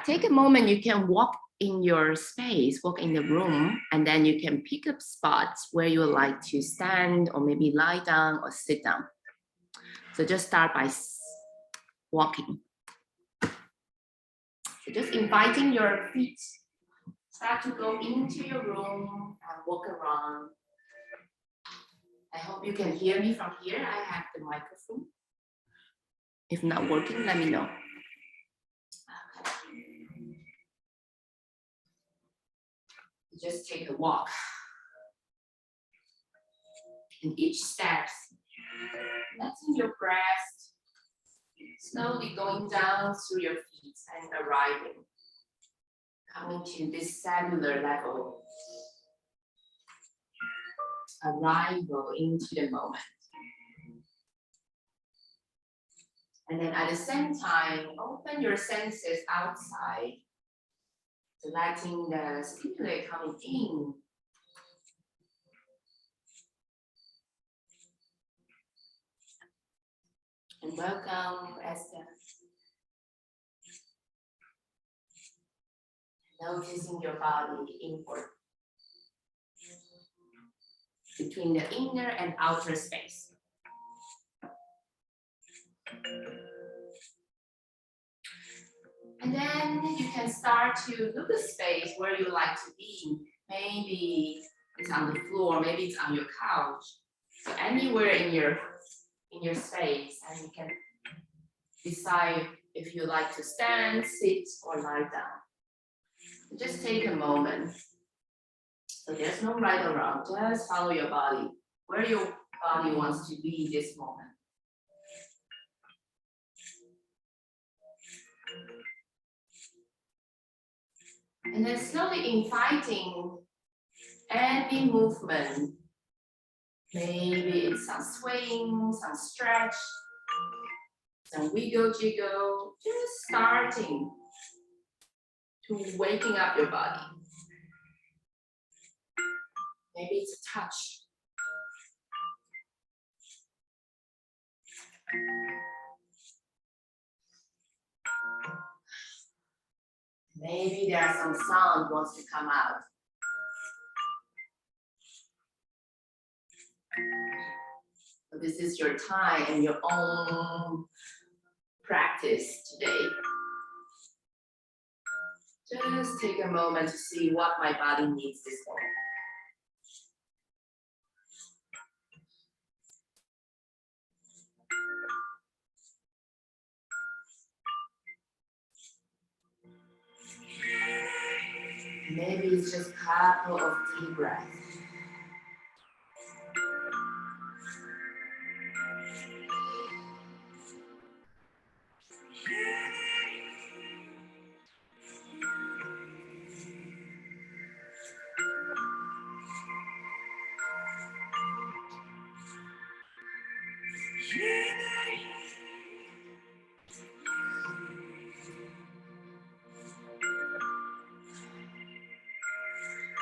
Take a moment, you can walk in your space, walk in the room, and then you can pick up spots where you would like to stand or maybe lie down or sit down. So just start by walking. So just inviting your feet, start to go into your room and walk around. I hope you can hear me from here. I have the microphone. If not working, let me know. Just take a walk. And each step, letting your breath slowly going down through your feet and arriving, coming to this cellular level, arrival into the moment. And then at the same time, open your senses outside, letting the stimuli coming in. And welcome, Esther. Noticing your body inward, between the inner and outer space. And then you can start to look at space where you like to be. Maybe it's on the floor, maybe it's on your couch. So anywhere in your space, and you can decide if you like to stand, sit, or lie down. Just take a moment. So there's no right or wrong, just follow your body, where your body wants to be this moment. And then slowly inviting any movement. Maybe it's some swing, some stretch, some wiggle jiggle, just starting to waking up your body. Maybe it's a touch. Maybe there's some sound wants to come out. So this is your time and your own practice today. Just take a moment to see what my body needs this morning. Maybe it's just a couple of deep breaths.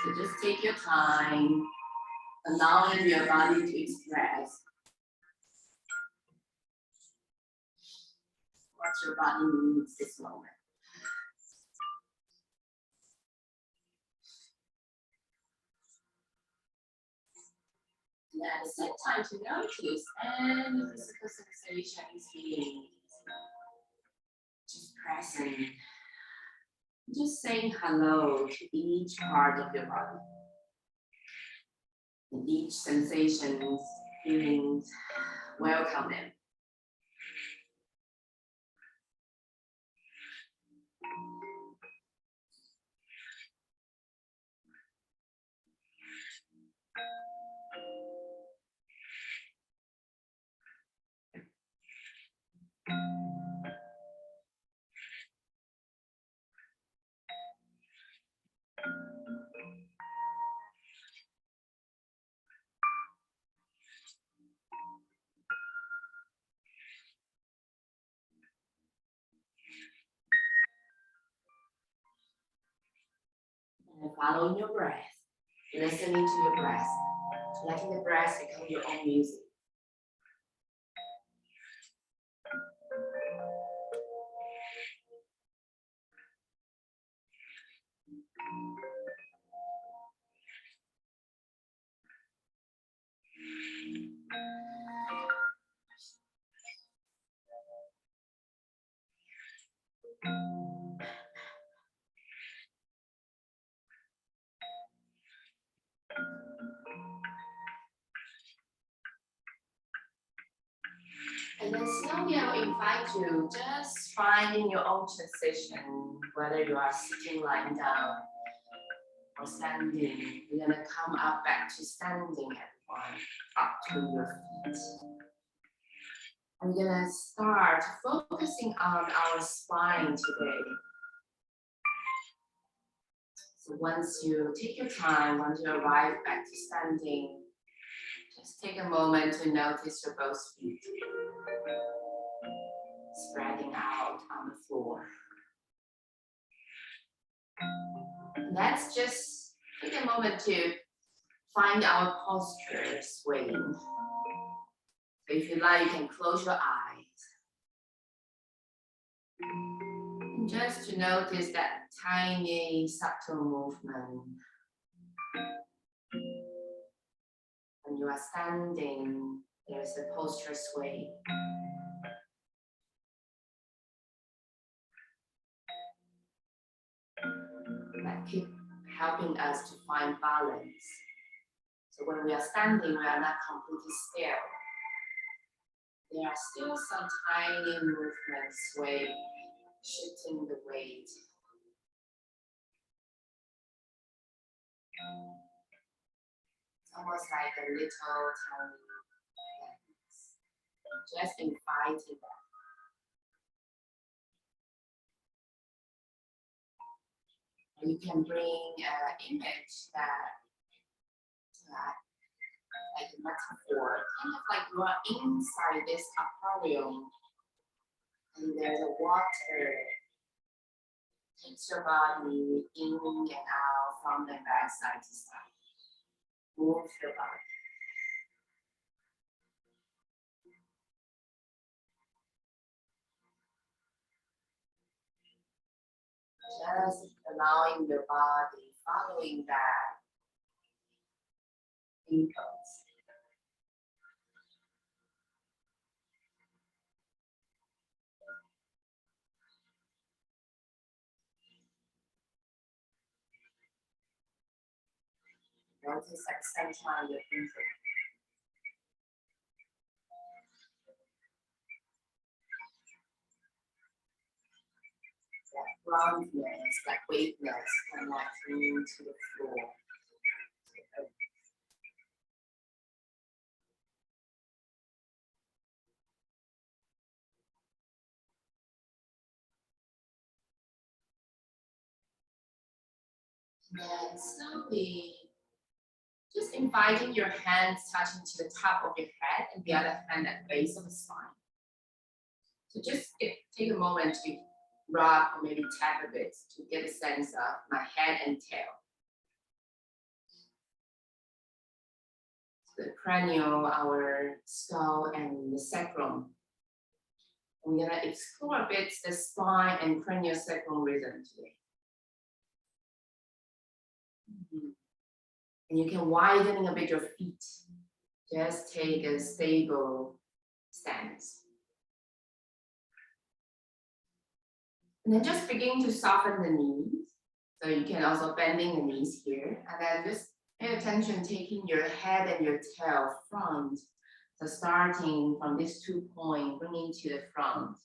So just take your time, allowing your body to express what your body needs this moment. And at the same time to notice any physical sensations being just present. Just saying hello to each part of your body. And each sensations, feelings, welcome them. And following your breath, listening to your breath, letting the breath become your own music. And then slowly I will invite you just finding your own transition, whether you are sitting lying down or standing. You're gonna come up back to standing at one, up to your feet. I'm gonna start focusing on our spine today. So once you take your time, once you arrive back to standing, just take a moment to notice your both feet spreading out on the floor. Let's just take a moment to find our posture swaying. So if you like, you can close your eyes. And just to notice that tiny, subtle movement. When you are standing, there's a posture sway. That keep helping us to find balance. So when we are standing, we are not completely still. There are still some tiny movements sway, shifting the weight. It's almost like a little tiny dance. Just inviting that. And you can bring an image that, like a metaphor, kind of like you are inside this aquarium and there's a water takes your body in and out from the back side to side. Move your body. Just allowing your body, following that impulse. Notice at the same time you're breathing. That groundedness, that weightness connecting to the floor. And slowly, just inviting your hands touching to the top of your head and the other hand at the base of the spine. So just take a moment to rub or maybe tap a bit to get a sense of my head and tail. So the cranial, our skull, and the sacrum. We're gonna explore a bit the spine and cranial sacrum rhythm today. And you can widen a bit your feet. Just take a stable stance. And then just begin to soften the knees. So you can also bending the knees here. And then just pay attention taking your head and your tail front. So starting from this 2 point, bringing to the front.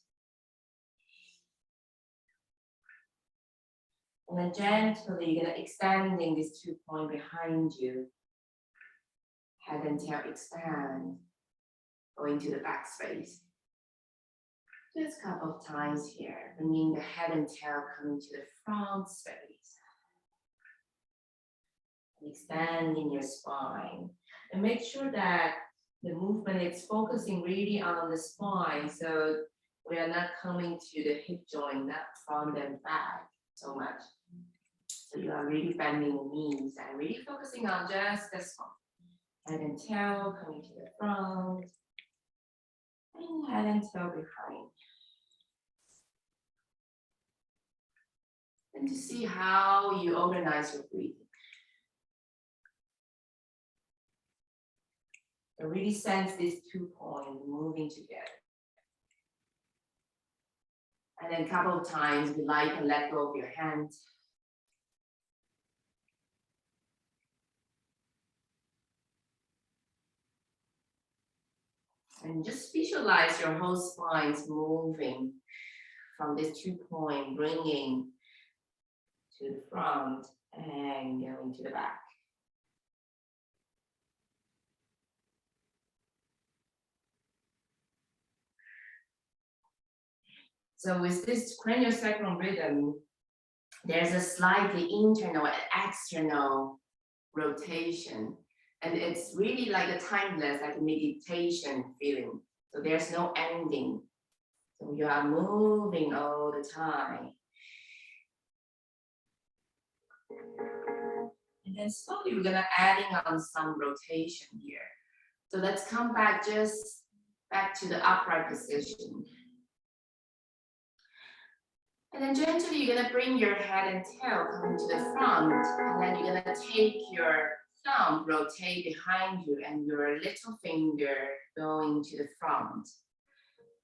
And then gently, you're gonna extending this 2 point behind you. Head and tail expand, going to the back space. Just a couple of times here, bringing the head and tail coming to the front space. And extending your spine. And make sure that the movement is focusing really on the spine, so we are not coming to the hip joint, not front and back so much. So you are really bending the knees and really focusing on just the spine. Head and tail coming to the front, and head and tail behind. And And to see how you organize your breathing. So really sense these 2 points moving together. And then a couple of times, you like and let go of your hands. And just visualize your whole spines moving from this 2 point, bringing to the front and going to the back. So with this cranial sacrum rhythm, there's a slightly internal and external rotation. And it's really like a timeless, like a meditation feeling. So there's no ending. So you are moving all the time. And then slowly we're gonna adding on some rotation here. So let's come back just back to the upright position. And then gently you're gonna bring your head and tail coming to the front. And then you're gonna take your thumb, rotate behind you, and your little finger going to the front.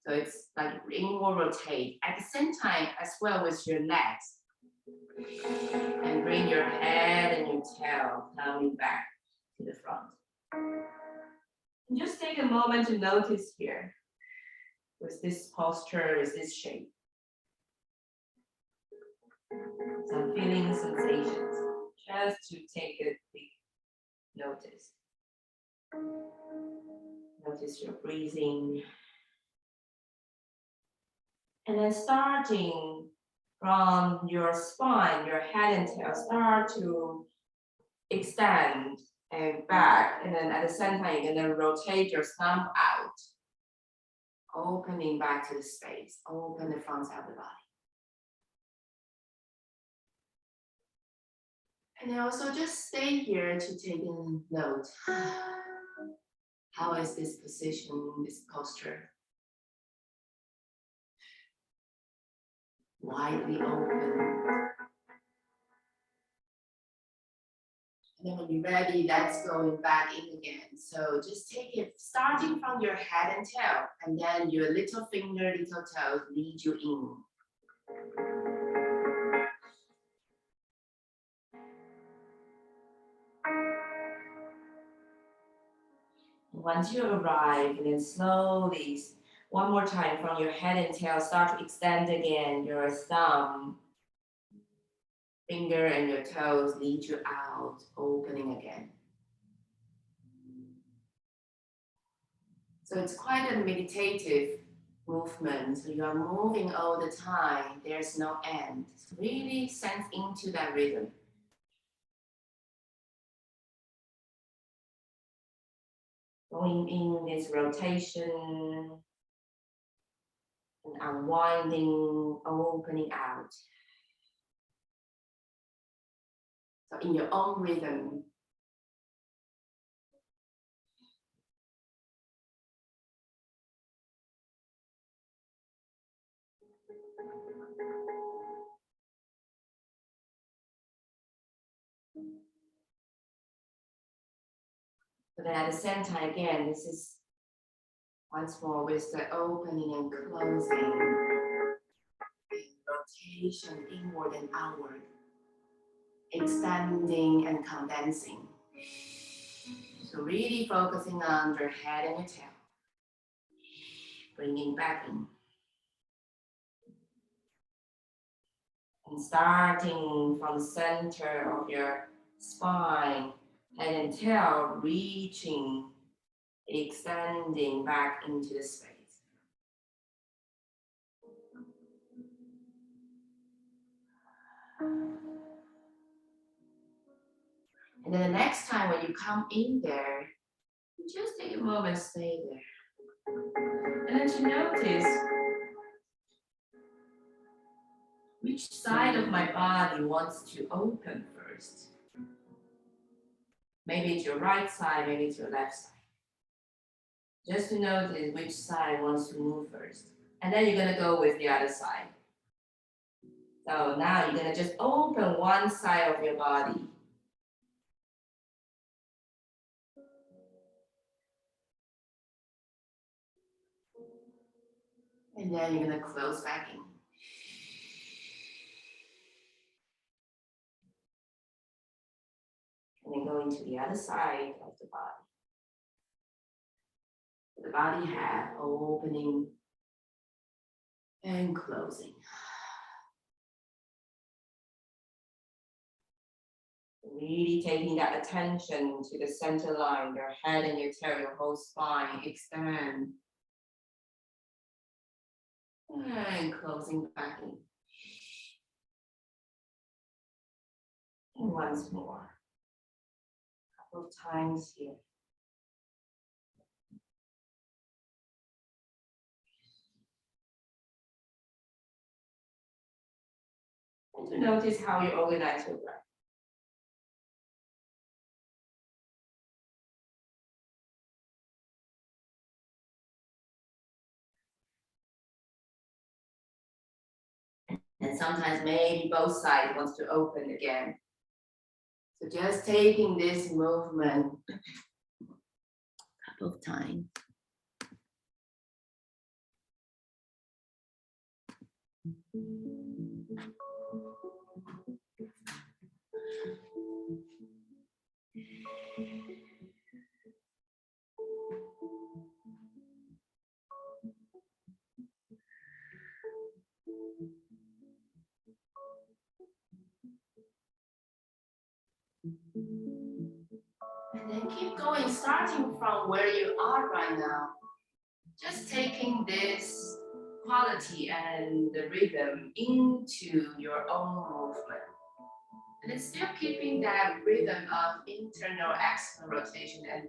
So it's like inward rotate. At the same time, as well with your legs. And bring your head and your tail coming back to the front. And just take a moment to notice here with this posture, with this shape. Some feeling sensations, just to take a quick notice. Notice your breathing. And then starting from your spine, your head and tail, start to extend and back. And then at the same time, you're gonna rotate your thumb out, opening back to the space, open the front side of the body. And then also just stay here to take a note. How is this position, this posture? Widely open. And then when you're ready, that's going back in again. So just take it, starting from your head and tail, and then your little finger, little toes lead you in. Once you arrive, and then slowly, one more time from your head and tail, start to extend again. Your thumb, finger, and your toes lead you out, opening again. So it's quite a meditative movement. So you are moving all the time. There's no end. So really sense into that rhythm. Going in this rotation and unwinding, opening out. So in your own rhythm. But then at the same time, again, this is once more with the opening and closing. Rotation inward and outward. Expanding and condensing. So really focusing on your head and your tail. Bringing back in. And starting from the center of your spine, head and tail reaching, extending back into the space. And then the next time when you come in there, you just take a moment, stay there. And then to notice which side of my body wants to open first. Maybe it's your right side, maybe it's your left side. Just to notice which side wants to move first. And then you're gonna go with the other side. So now you're gonna just open one side of your body. And then you're gonna close back in. And then go into the other side of the body. The body have opening and closing. Really taking that attention to the center line, your head and your tail, your whole spine, expand. And closing back in. And once more. A couple of times here. And to notice how you organize your breath. And sometimes maybe both sides wants to open again. So just taking this movement a couple of times. And then keep going, starting from where you are right now. Just taking this quality and the rhythm into your own movement. And then still keeping that rhythm of internal external rotation and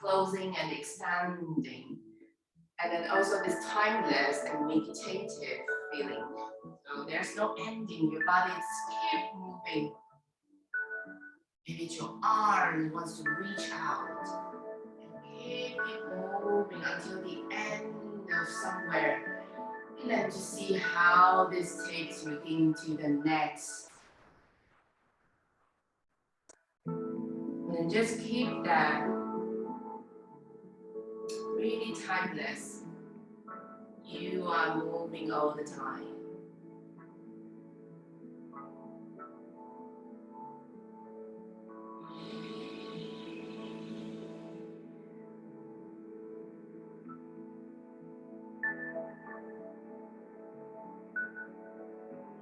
closing and expanding. And then also this timeless and meditative feeling. So there's no ending, your body keep moving. Maybe your arm wants to reach out. And keep it moving until the end of somewhere. And then to see how this takes you into the next. And then just keep that really timeless. You are moving all the time.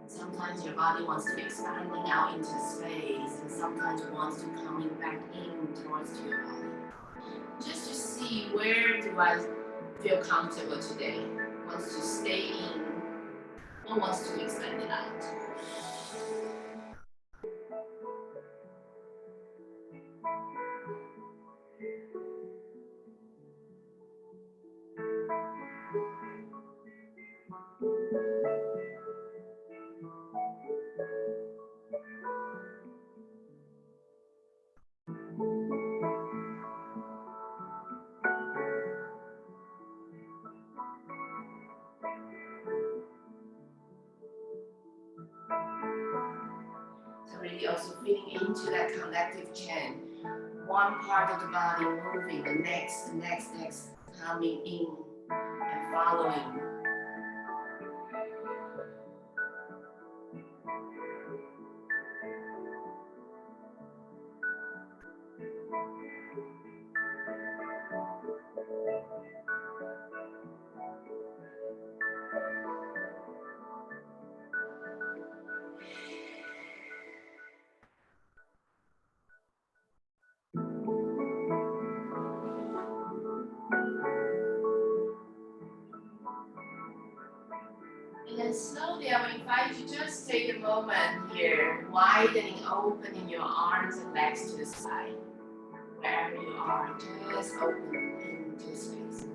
Sometimes your body wants to be expanding out into space, and sometimes wants to coming back in towards your body. Just to see, where do I feel comfortable today? Wants to stay in or wants to expand it out? So really also feeling into that collective chain. One part of the body moving, the next, coming in and following. And then slowly I will invite you, just take a moment here, widening, opening your arms and legs to the side. Wherever you are, just open into space.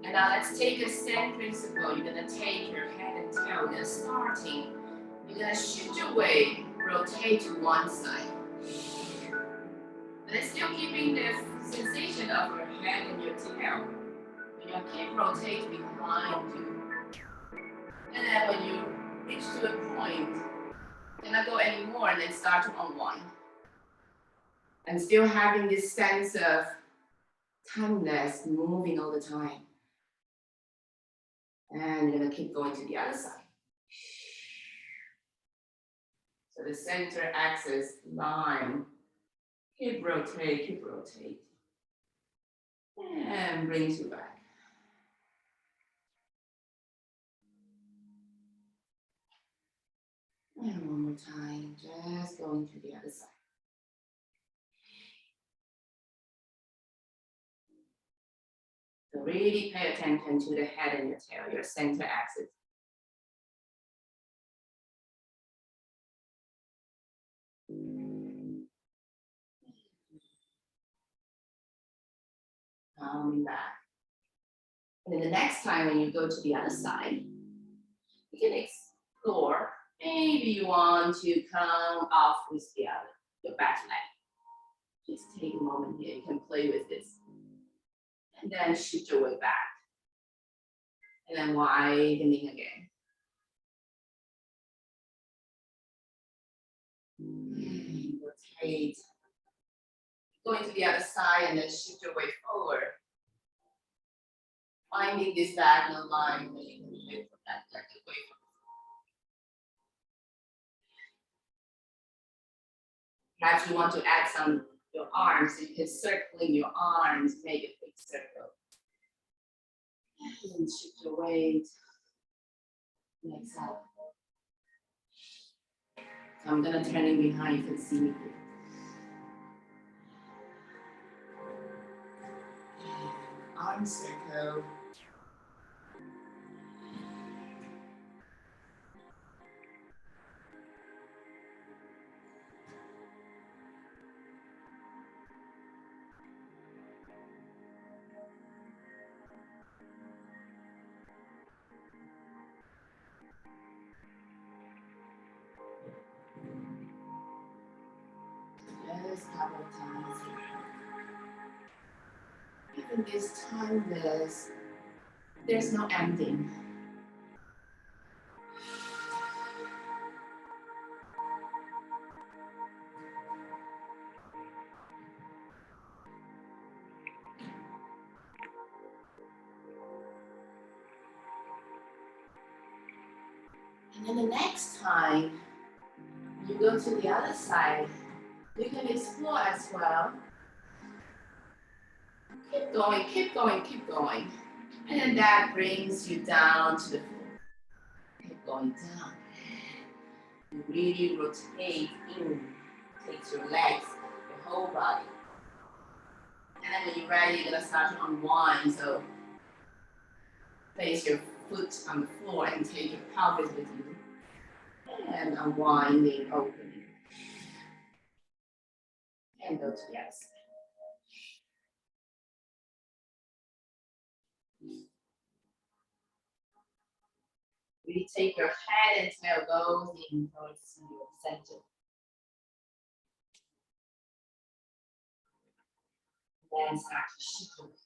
And now let's take the same principle. You're gonna take your head and tail, then starting, you're gonna shift your weight, rotate to one side. And then still keeping the sensation of your head and your tail. You're gonna keep rotating behind you. And then when you reach to a point, cannot go anymore, and then start to unwind. And still having this sense of timeless, moving all the time. And you're gonna keep going to the other side. So the center axis line, keep rotate, and brings you back. And one more time, just going to the other side. So really pay attention to the head and your tail, your center axis. Coming back. And then the next time when you go to the other side, you can explore. Maybe you want to come off with your back leg. Just take a moment here. You can play with this. And then shift your way back. And then widening again. Rotate. Going to the other side and then shift your way forward. Finding this diagonal line where you can lift from that leg away from. Perhaps you want to add some your arms, so you can circling your arms, make a big circle. And shift your weight. Next up. So I'm gonna turn in behind, you can see me here. Arm circle. Just a couple of times here. Even this time, there's no ending. And then the next time you go to the other side, you can explore as well. Keep going, keep going, keep going. And then that brings you down to the floor. Keep going down. You really rotate in, takes your legs, your whole body. And then when you're ready, you're gonna start to unwind. So place your foot on the floor and take your pelvis with you. And unwinding, opening. And go to the other side. Really take your head and tail goes in towards your center. Then start to shift.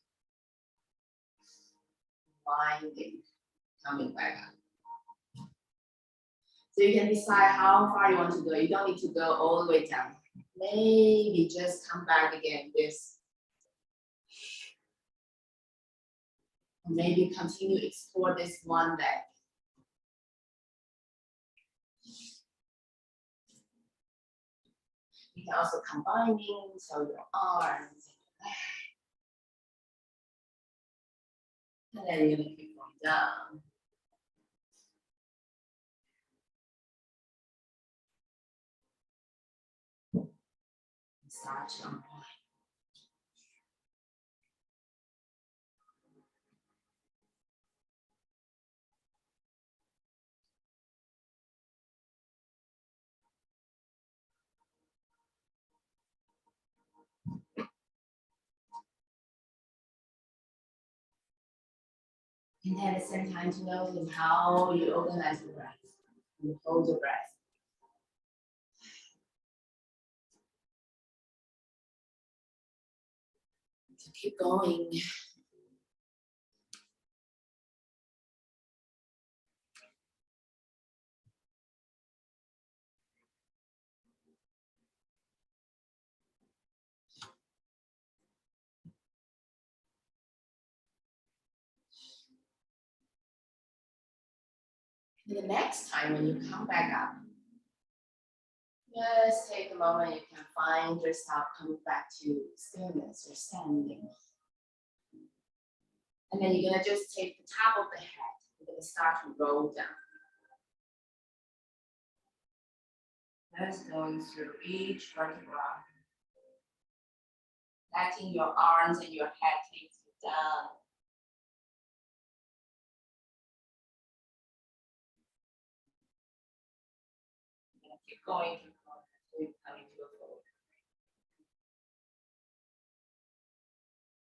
Winding, coming back up. So you can decide how far you want to go. You don't need to go all the way down. Maybe just come back again this. Maybe continue to explore this one leg. You can also combining, so your arms. And then you're gonna keep going down. Start to unwind. And then at the same time to notice how you organize your breath. You hold your breath. So keep going. The next time when you come back up, just take a moment, you can find yourself coming back to stillness or standing. And then you're gonna just take the top of the head, you're gonna start to roll down. Just going through each vertebra. Letting your arms and your head take you down. Keep going, keep coming to a fold.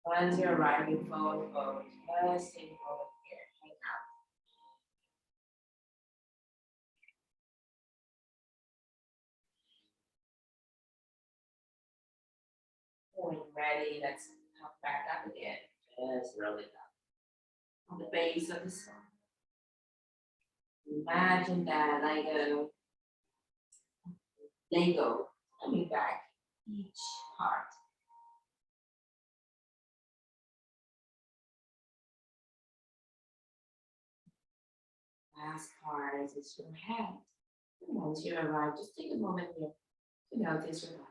Once you're arriving forward, just take forward here, hang out. When you're ready, let's come back up again. Just roll it up on the base of the spine. Imagine that like a Lego coming back each part. Last part is your head. And once you arrive, just take a moment here to notice your body.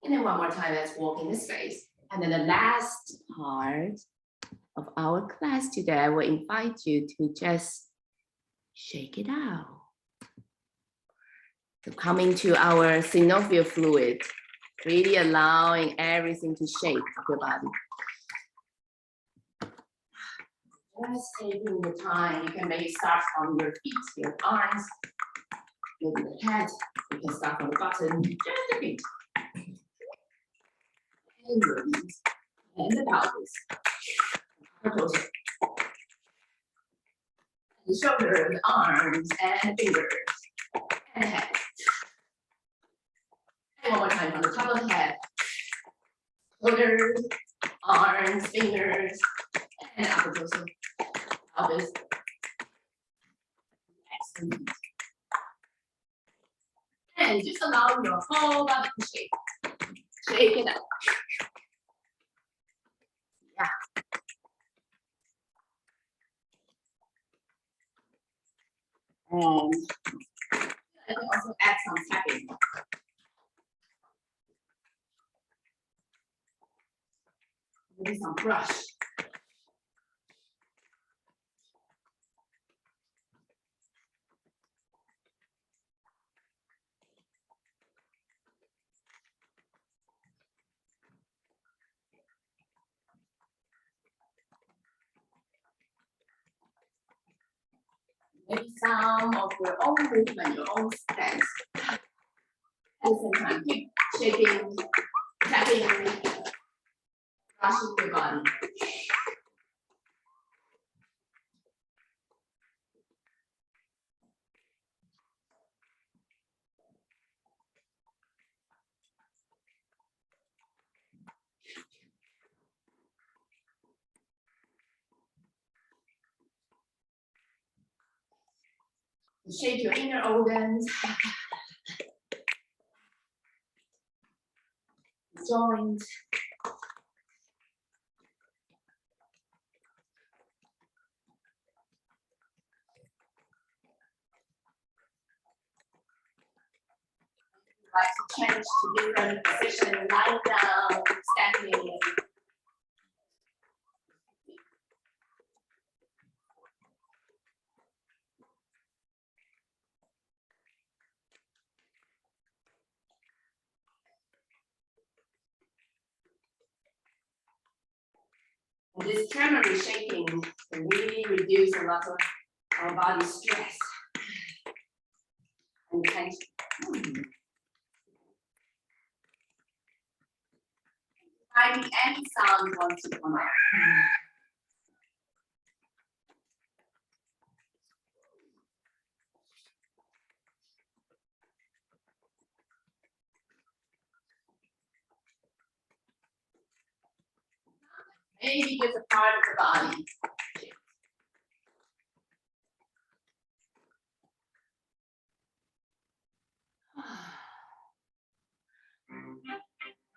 And then one more time, let's walk in the space. And then the last part of our class today, I will invite you to just shake it out. So coming to our synovial fluid, really allowing everything to shake your body. Just taking the time, you can maybe start on your feet, your arms, maybe the head. You can start from the bottom, just the feet. And the knees, and the pelvis. The shoulders, arms, and fingers, and head. And one more time from the top of the head. Shoulders, arms, fingers, and upper torso, pelvis. Excellent. And just allow your whole body to shake. Shake it up. Yeah. And I can also add some tapping. Maybe some brush. Maybe some of your own movement, your own stance. At the same time, keep shaking, tapping, brushing your body. Shake your inner organs. Joint. Like to change to different position, lying down, standing. And this tremor shaking can really reduce a lot of our body stress and tension. Finding any sound wants to come out. Maybe just a part of the body.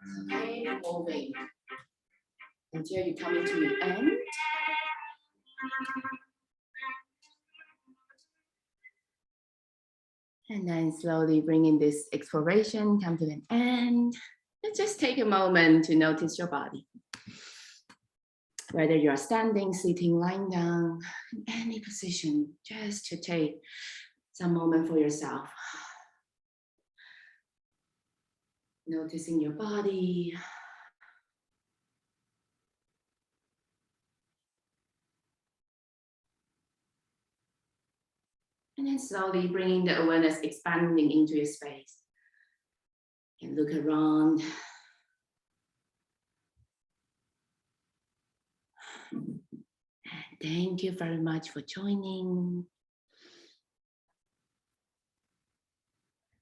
Okay, moving until you come into the end. And then slowly bringing this exploration, come to an end. And just take a moment to notice your body. Whether you're standing, sitting, lying down, in any position, just to take some moment for yourself. Noticing your body. And then slowly bringing the awareness expanding into your space. And look around. And thank you very much for joining.